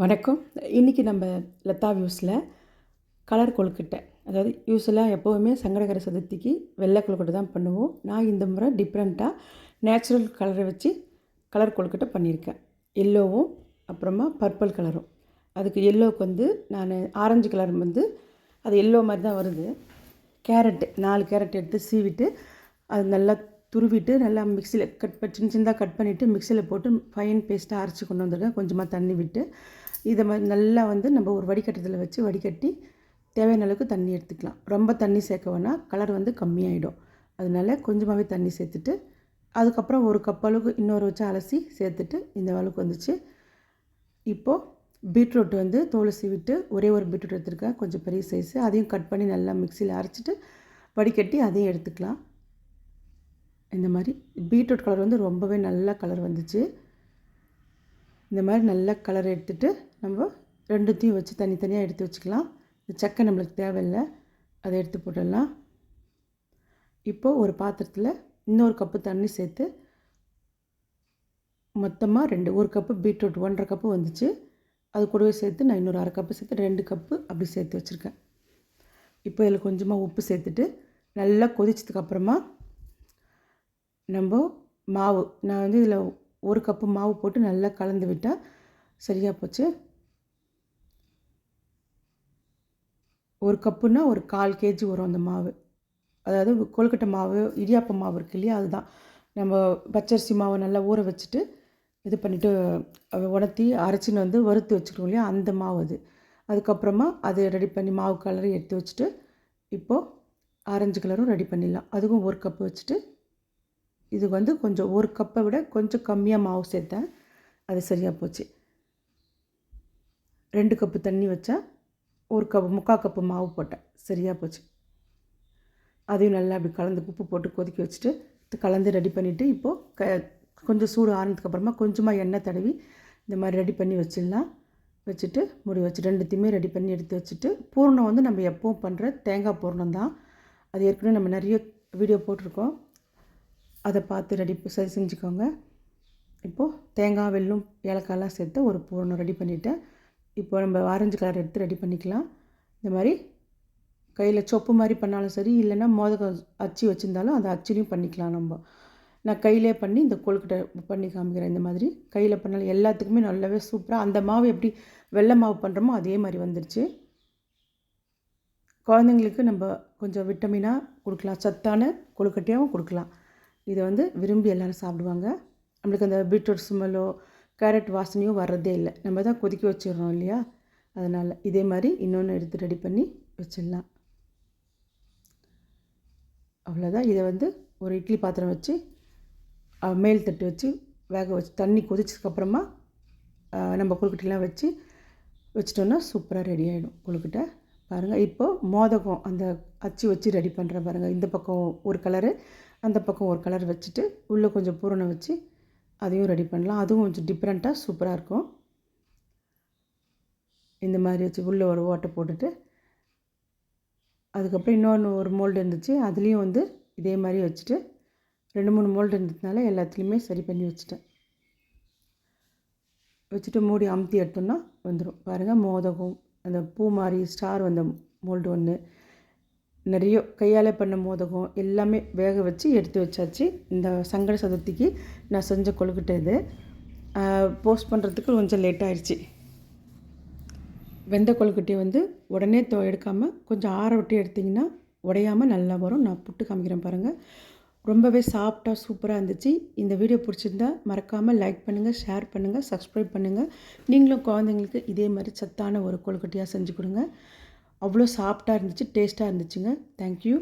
வணக்கம். இன்றைக்கி நம்ம லதா வியூஸில் கலர் கொழுக்கட்டை, அதாவது யூஸ்வலாக எப்போவுமே சங்கடகர சதுர்த்திக்கு வெள்ளை கொழுக்கட்டை தான் பண்ணுவோம். நான் இந்த முறை டிஃப்ரெண்ட்டாக நேச்சுரல் கலரை வச்சு கலர் கொழுக்கட்டை பண்ணியிருக்கேன். எல்லோவும் அப்புறமா பர்பிள் கலரும். அதுக்கு எல்லோவுக்கு வந்து நான் ஆரஞ்சு கலர் வந்து அது எல்லோ மாதிரி தான் வருது. கேரட்டு 4 கேரட் எடுத்து சீவிட்டு அது நல்லா துருவிட்டு நல்லா மிக்சியில் சின்ன சின்னதாக கட் பண்ணிவிட்டு மிக்சியில் போட்டு ஃபைன் பேஸ்ட்டாக அரைச்சி கொண்டு வந்திருக்கேன். கொஞ்சமாக தண்ணி விட்டு இதை மாதிரி நல்லா வந்து நம்ம ஒரு வடிகட்டத்தில் வச்சு வடிகட்டி தேவையான அளவுக்கு தண்ணி எடுத்துக்கலாம். ரொம்ப தண்ணி சேர்க்க வேணால் கலர் வந்து கம்மியாயிடும். அதனால கொஞ்சமாகவே தண்ணி சேர்த்துட்டு அதுக்கப்புறம் ஒரு கப் அளவுக்கு இன்னொரு வச்சு அலசி சேர்த்துட்டு இந்த அளவுக்கு வந்துச்சு. இப்போது பீட்ரூட் வந்து தோலை சீவிட்டு ஒரே ஒரு பீட்ரூட் எடுத்துருக்கேன், கொஞ்சம் பெரிய சைஸு. அதையும் கட் பண்ணி நல்லா மிக்சியில் அரைச்சிட்டு வடிகட்டி அதையும் எடுத்துக்கலாம். இந்த மாதிரி பீட்ரூட் கலர் வந்து ரொம்பவே நல்ல கலர் வந்துச்சு. இந்த மாதிரி நல்ல கலர் எடுத்துகிட்டு நம்ம ரெண்டுத்தையும் வச்சு தனித்தனியாக எடுத்து வச்சுக்கலாம். இந்த சக்கை நம்மளுக்கு தேவையில்லை, அதை எடுத்து போட்டுடலாம். இப்போது ஒரு பாத்திரத்தில் இன்னொரு கப்பு தண்ணி சேர்த்து மொத்தமாக ஒரு கப்பு பீட்ரூட் 1.5 கப்பு வந்துச்சு. அது கூடவே சேர்த்து நான் இன்னொரு 1/2 கப்பு சேர்த்து 2 கப்பு அப்படி சேர்த்து வச்சுருக்கேன். இப்போ இதில் கொஞ்சமாக உப்பு சேர்த்துட்டு நல்லா கொதிச்சதுக்கப்புறமா நம்ம மாவு, நான் வந்து இதில் 1 கப்பு மாவு போட்டு நல்லா கலந்து விட்டால் சரியாக போச்சு. 1 கப்புன்னா ஒரு 1/4 கேஜி வரும் அந்த மாவு. அதாவது கொழுக்கட்டை மாவு, இடியாப்ப மாவு இருக்கு இல்லையா, அதுதான். நம்ம பச்சரிசி மாவை நல்லா ஊற வச்சுட்டு இது பண்ணிவிட்டு உணர்த்தி அரைச்சின்னு வந்து வறுத்து வச்சுக்கிறோம் இல்லையா, அந்த மாவு அது. அதுக்கப்புறமா அதை ரெடி பண்ணி மாவு கலரை எடுத்து வச்சுட்டு இப்போது ஆரஞ்சு கலரும் ரெடி பண்ணிடலாம். அதுக்கும் 1 கப்பு வச்சுட்டு இது வந்து கொஞ்சம் 1 கப்பை விட கொஞ்சம் கம்மியாக மாவு சேர்த்தேன், அது சரியாக போச்சு. 2 கப்பு தண்ணி வச்சா 1 கப்பு 3/4 கப்பு மாவு போட்டேன், சரியாக போச்சு. அதையும் நல்லா அப்படி கலந்து உப்பு போட்டு கொதிக்க வச்சுட்டு கலந்து ரெடி பண்ணிவிட்டு இப்போது கொஞ்சம் சூடு ஆனதுக்கப்புறமா கொஞ்சமாக எண்ணெய் தடவி இந்த மாதிரி ரெடி பண்ணி வச்சிடலாம். வச்சுட்டு மூடி வச்சு ரெண்டுத்தையுமே ரெடி பண்ணி எடுத்து வச்சுட்டு பூர்ணம் வந்து நம்ம எப்பவும் பண்ணுற தேங்காய் பூர்ணம் தான். அது ஏற்கனவே நம்ம நிறைய வீடியோ போட்டிருக்கோம், அதை பார்த்து சரி செஞ்சுக்கோங்க. இப்போது தேங்காய், வெல்லம், ஏலக்காயெல்லாம் சேர்த்து ஒரு பூரணம் ரெடி பண்ணிவிட்டேன். இப்போ நம்ம ஆரஞ்சு கலர் எடுத்து ரெடி பண்ணிக்கலாம். இந்த மாதிரி கையில் சொப்பு மாதிரி பண்ணாலும் சரி, இல்லைன்னா மோதகம் அச்சு வச்சுருந்தாலும் அந்த அச்சுலையும் பண்ணிக்கலாம். நான் கையிலே பண்ணி இந்த கொழுக்கட்டை பண்ணி காமிக்கிறேன். இந்த மாதிரி கையில் பண்ணாலும் எல்லாத்துக்குமே நல்லாவே சூப்பராக அந்த மாவு எப்படி வெள்ளை மாவு பண்ணுறோமோ அதே மாதிரி வந்துடுச்சு. குழந்தைங்களுக்கு நம்ம கொஞ்சம் விட்டமினாக கொடுக்கலாம், சத்தான கொழுக்கட்டையாகவும் கொடுக்கலாம். இதை வந்து விரும்பி எல்லோரும் சாப்பிடுவாங்க. நம்மளுக்கு அந்த பீட்ரூட் ஸ்மெல்லோ கேரட் வாசனையோ வர்றதே இல்லை, நம்ம தான் கொதிக்க வச்சிடுறோம் இல்லையா, அதனால் இதே மாதிரி இன்னொன்று எடுத்து ரெடி பண்ணி வச்சிடலாம். அவ்வளோதான். இதை வந்து ஒரு இட்லி பாத்திரம் வச்சு மேல் தட்டு வச்சு வேக வச்சு தண்ணி கொதிச்சதுக்கப்புறமா நம்ம கொழுக்கட்டைலாம் வச்சிட்டோன்னா சூப்பராக ரெடி ஆகிடும் கொழுக்கட்டை. பாருங்கள், இப்போது மோதகம் அந்த அச்சு வச்சு ரெடி பண்ணுறேன் பாருங்கள். இந்த பக்கம் ஒரு கலரு, அந்த பக்கம் ஒரு கலர் வச்சுட்டு உள்ளே கொஞ்சம் பூரணம் வச்சு அதையும் ரெடி பண்ணலாம். அதுவும் கொஞ்சம் டிஃப்ரெண்ட்டாக சூப்பராக இருக்கும். இந்த மாதிரி வச்சு உள்ளே ஒரு ஓட்டை போட்டுட்டு அதுக்கப்புறம் இன்னொன்று ஒரு மோல்டு இருந்துச்சு, அதுலேயும் வந்து இதே மாதிரி வச்சுட்டு 2-3 மோல்டு இருந்ததுனால எல்லாத்துலேயுமே சரி பண்ணி வச்சுட்டு மூடி அமுத்தி எடுத்தோன்னா வந்துடும். பாருங்கள், மோதகம் அந்த பூ மாதிரி ஸ்டார் வந்த மோல்டு ஒன்று, நிறைய கையால் பண்ண மோதகம் எல்லாமே வேக வச்சு எடுத்து வச்சாச்சு. இந்த சங்கட சதுர்த்திக்கு நான் செஞ்ச கொழுக்கட்டை இது. போஸ்ட் பண்ணுறதுக்கு கொஞ்சம் லேட் ஆகிடுச்சு. வெந்த கொழுக்கட்டையை வந்து உடனே எடுக்காமல் கொஞ்சம் ஆற விட்டு எடுத்திங்கன்னா உடையாமல் நல்லா வரும். நான் புட்டு காமிக்கிறேன் பாருங்கள். ரொம்பவே சாஃப்டாக சூப்பராக இருந்துச்சு. இந்த வீடியோ பிடிச்சிருந்தா மறக்காமல் லைக் பண்ணுங்கள், ஷேர் பண்ணுங்கள், சப்ஸ்கிரைப் பண்ணுங்கள். நீங்களும் குழந்தைங்களுக்கு இதே மாதிரி சத்தான ஒரு கொழுக்கட்டையாக செஞ்சு கொடுங்க. அவ்வளோ சாஃப்டாக இருந்துச்சு, டேஸ்ட்டாக இருந்துச்சுங்க. தேங்க்யூ.